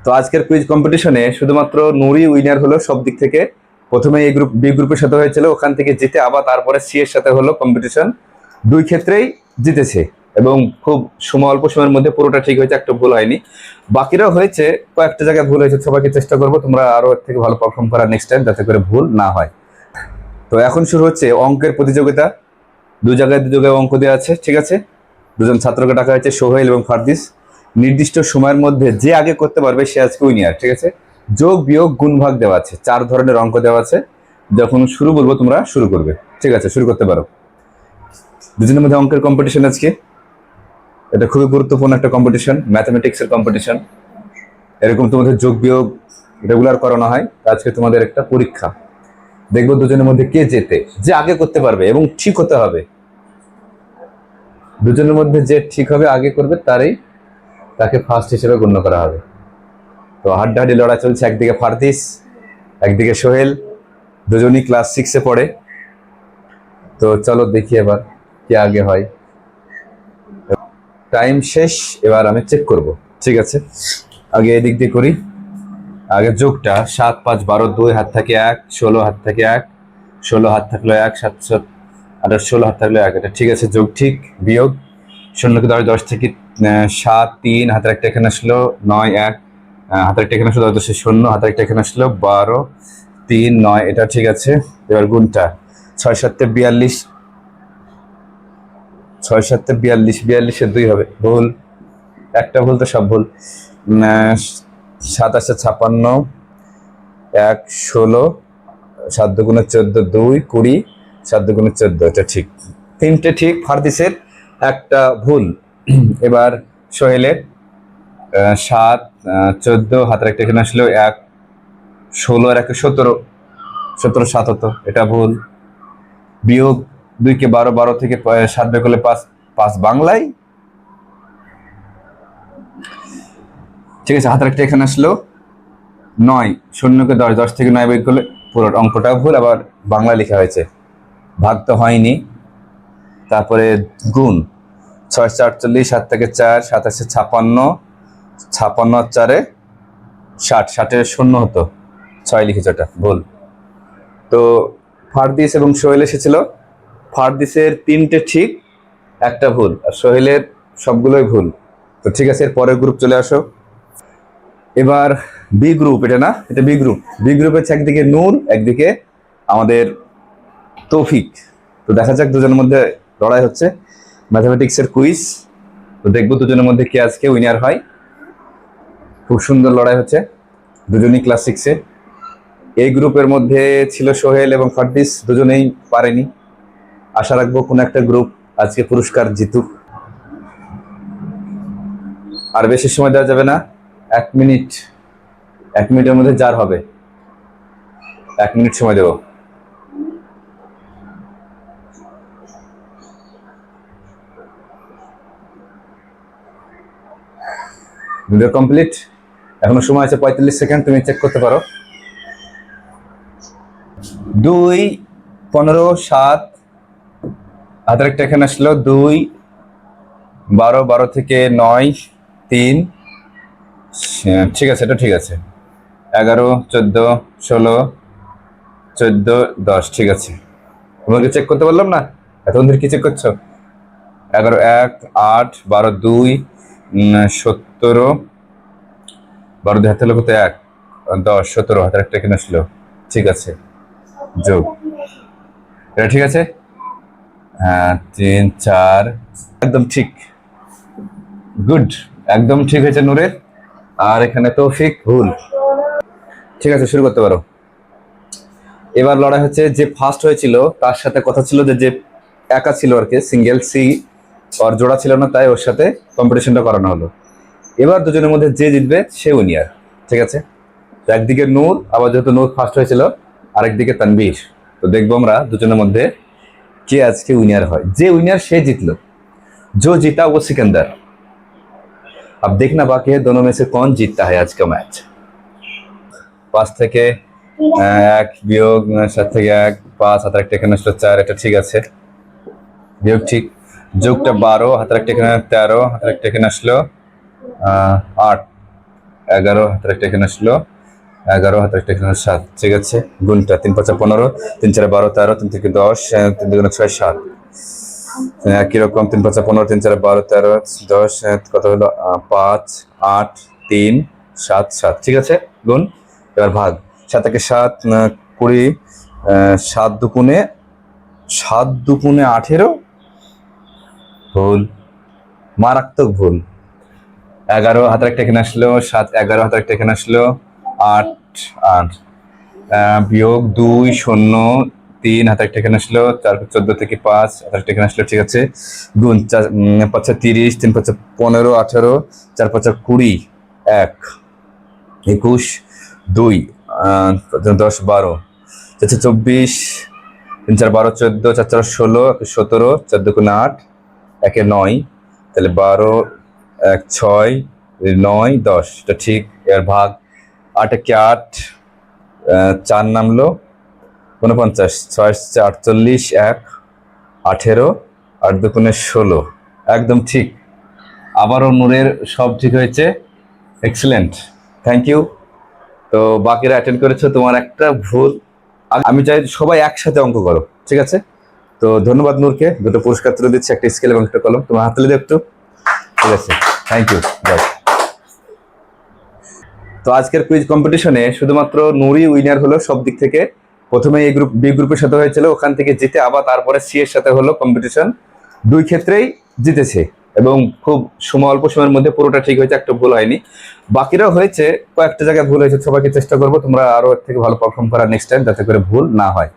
তো আজকের কুইজ কম্পিটিশনে শুধুমাত্র নুরই উইনার হলো সব দিক থেকে। প্রথমে এই গ্রুপ বি গ্রুপের সাথে হয়েছিল, ওখান থেকে জিতে আবার তারপরে সি এর সাথে হলো কম্পিটিশন। দুই ক্ষেত্রেই জিতেছে এবং খুব অল্প সময়ের মধ্যে পুরোটা ঠিক হয়েছে, একটা ভুল হয়নি। বাকিরাও হয়েছে, কয়েকটা জায়গায় ভুল হয়েছে। সবাইকে চেষ্টা করবো তোমরা আরো এর থেকে ভালো পারফর্ম করার নেক্সট টাইম, যাতে করে ভুল না হয়। তো এখন শুরু হচ্ছে অঙ্কের প্রতিযোগিতা। দু জায়গায় অঙ্ক দেওয়া আছে, ঠিক আছে। দুজন ছাত্রকে ডাকা হয়েছে, সোহেল এবং ফারদিস। নির্দিষ্ট সময়ের মধ্যে যে আগে করতে পারবে সে আজকে উইনার, ঠিক আছে। যোগ বিয়োগ গুণ ভাগ দেওয়া আছে, 4 ধরনের অঙ্ক দেওয়া আছে। যখন শুরু বলবো তোমরা শুরু করবে, ঠিক আছে। শুরু করতে পারো। দুজনের মধ্যে অঙ্কের কম্পিটিশন আজকে। এটা খুবই গুরুত্বপূর্ণ একটা কম্পিটিশন, ম্যাথমেটিক্সের কম্পিটিশন। এরকম তোমাদের যোগ বিয়োগ রেগুলার করানো হয়। আজকে তোমাদের একটা পরীক্ষা, দেখবো দুজনের মধ্যে কে জেতে। যে আগে করতে পারবে এবং ঠিক হতে হবে, দুজনের মধ্যে যে ঠিক হবে আগে করবে তাকে ফার্স্ট হিসেবে গণ্য করা হবে। তো হাড্ডাহাড্ডি লড়াই চলছে, একদিকে ফারদিস, একদিকে সোহেল। দুজনই ক্লাস 6-এ পড়ে। তো চলো দেখি এবার কে আগে হয়। টাইম শেষ, এবার আমি চেক করব, ঠিক আছে। আগে এদিক দিয়ে করি। আগে যোগটা 7 5 12 2 হাত থাকে 1, 16 হাত থাকে 1, 16 হাত থাকলো 1, 7 7 28 16 হাত থাকলো 1, এটা ঠিক আছে, যোগ ঠিক। বিয়োগ 0 কে 10 থেকে 7 3 হাতের একটা এখানে আসলো 9 1, হাতের একটা এখানে আসলো 10 0, হাতের একটা এখানে আসলো 12 3 9, এটা ঠিক আছে। এবার গুণটা 6 7 42, 6 7 42, 42 2 হবে, ভুল। একটা ভুল তো সব ভুল। 7 8 56, 1 16, 7 2 14 2 20, 7 2 14, এটা ঠিক। তিনটে ঠিক ফারদিসের, একটা ভুল। এবার সোহেলের 7 14, হাতের একটা এখানে আসলো 1 16 আর 1 17, 17 7 হতো, এটা ভুল। বিয়োগ 2 কে 12, 12 থেকে 7 বের করলে 5, 5 বাংলায়, ঠিক আছে। হাতের একটা এখানে আসলো 9, 0 কে 10, 10 থেকে 9 বের করলে পুরো অঙ্কটা ভুল, আবার বাংলা লেখা হয়েছে, ভাগ তো হয়নি। তারপরে গুণ 6 48, 7 থেকে 4, 7 56, 56 আর 4 60, 60 শূন্য হতো, 6 লিখেছে, ওটা ভুল। তো ফারদিস এবং সোহেল এসেছিল, ফারদিসের 3টে ঠিক, একটা ভুল, আর সোহেলের সবগুলোই ভুল। তো ঠিক আছে, এর পরের গ্রুপ চলে আসো। এবার বি গ্রুপ, এটা না, এটা বি গ্রুপ। বি গ্রুপ হচ্ছে একদিকে নূর, একদিকে আমাদের তৌফিক। তো দেখা যাক দুজনের মধ্যে লড়াই হচ্ছে, ম্যাথমেটিক্সের কুইজ। তো দেখবো দুজনের মধ্যে কে আজকে উইনার হয়। খুব সুন্দর লড়াই হচ্ছে, দুজনই ক্লাস 6-এ। এই গ্রুপের মধ্যে ছিল সোহেল এবং ফারদিস, দুজনেই পারেনি। আশা রাখবো কোন একটা গ্রুপ আজকে পুরস্কার জিতুক। আর বেশি সময় দেওয়া যাবে না, 1 মিনিট, 1 মিনিটের মধ্যে যার হবে। 1 মিনিট সময় দেবো। ভিডিও কমপ্লিট, এখনো সময় আছে 45 সেকেন্ড, তুমি চেক করতে পারো। 2 15 7, হাতের একটা এখানে আসলো 2 12, 12 থেকে 9 3, ঠিক আছে, এটা ঠিক আছে। 11 14 16 14 10, ঠিক আছে। তোমাকে চেক করতে বললাম না, এতক্ষণ ধরে কি চেক করছো? 11 1 8 12 2 17, 12 দিয়ে হাতে লোক 1 10 17, হাতের একটা এখানে আসলো, ঠিক আছে, যোগ, এটা ঠিক আছে। হ্যাঁ 3 4, একদম ঠিক, গুড, একদম ঠিক হয়েছে নূরের। আর এখানে তৌফিক ভুল, ঠিক আছে, শুরু করতে পারো। এবার লড়াই হচ্ছে, যে ফার্স্ট হয়েছিল তার সাথে কথা ছিল যে একা ছিল আর কি, সিঙ্গেল, সি ওর জোড়া ছিল না, তাই ওর সাথে কম্পিটিশনটা করানো হলো। এবার দুজনের মধ্যে যে জিতবে সে উইনার, ঠিক আছে। তো একদিকে নূর, আবার যেহেতু নূর ফার্স্ট হয়েছিল, আরেকদিকে তানভীর। তো দেখবো আমরা দুজনের মধ্যে কে আজকে উইনার হয়। যে উইনার সে জিতলো, जो जीता वो सिकंदर। अब देखना बाकी है दोनों में से कौन जीतता है आज का मैच। 5 থেকে 1 বিয়োগ 7 থেকে 1 5, হাতের একটা এখানে আসলো 4, এটা ঠিক আছে, বিয়োগ ঠিক। যোগটা 12, হাতের একটা এখানে 13, হাতের একটা এখানে আসলো 8, 11 হাতের একটা এখানে আসলো, 11 হাতের একটা এখানে 7, ঠিক আছে। গুণটা 3 5 15, 3 4 12 13, 3 থেকে 10, 3 2 6 7। একই রকম 3 5 15, 3 4 12 13 10, কত হলো 5 8 3 7 7, ঠিক আছে। গুণ, এবার ভাগ। 7 থেকে 7 20, 7 দুগুণে 18, ভুল, মারাত্মক ভুল। 11 হাতের একটা এখানে আসলো, 7 11 হাতের একটা এখানে আসলো, 8 8, বিয়োগ 2 0 3 হাতের একটা এখানে আসলো, 4 14 থেকে 5 হাতের একটা এখানে আসলো, ঠিক আছে। গুণ 4 5 30, 3 5 15 18, 4 5 20, 1 21 2 10 12, 4 24, 3 4 12 14, 4 4 16, 17, 14 গুণ 8, 1 9, তাহলে 12 1 6 9 10, এটা ঠিক। এর ভাগ। 8 একে 8, 4 নামলো 49, 6 48, 1 18, 8 দুগুণে 16, একদম ঠিক। আবারও নূরের সব ঠিক হয়েছে, এক্সেলেন্ট, থ্যাংক ইউ। তো বাকিরা অ্যাটেন্ড করেছো, তোমার একটা ভুল। আমি চাই সবাই একসাথে অঙ্ক করো, ঠিক আছে। তো ধন্যবাদ নূরকে, দুটো পুরস্কার তুলে দিচ্ছি, একটা স্কেল এবং একটা কলম। তোমার হাততালি দাও একটু, ঠিক আছে, থ্যাংক ইউ, বাই। তো আজকের কুইজ কম্পিটিশনে শুধুমাত্র নূরই উইনার হলো সব দিক থেকে। প্রথমে এই গ্রুপ বি গ্রুপের সাথে হয়েছিল, ওখান থেকে জিতে আবার তারপরে সি এর সাথে হলো কম্পিটিশন, দুই ক্ষেত্রেই জিতেছে এবং খুব অল্প সময়ের মধ্যে পুরোটা ঠিক হয়েছে, একটা ভুল হয়নি। বাকিরাও হয়েছে, কয়েকটা জায়গায় ভুল হয়েছে। সবাইকে চেষ্টা করবো তোমরা আরো এর থেকে ভালো পারফর্ম করার নেক্সট টাইম, যাতে করে ভুল না হয়।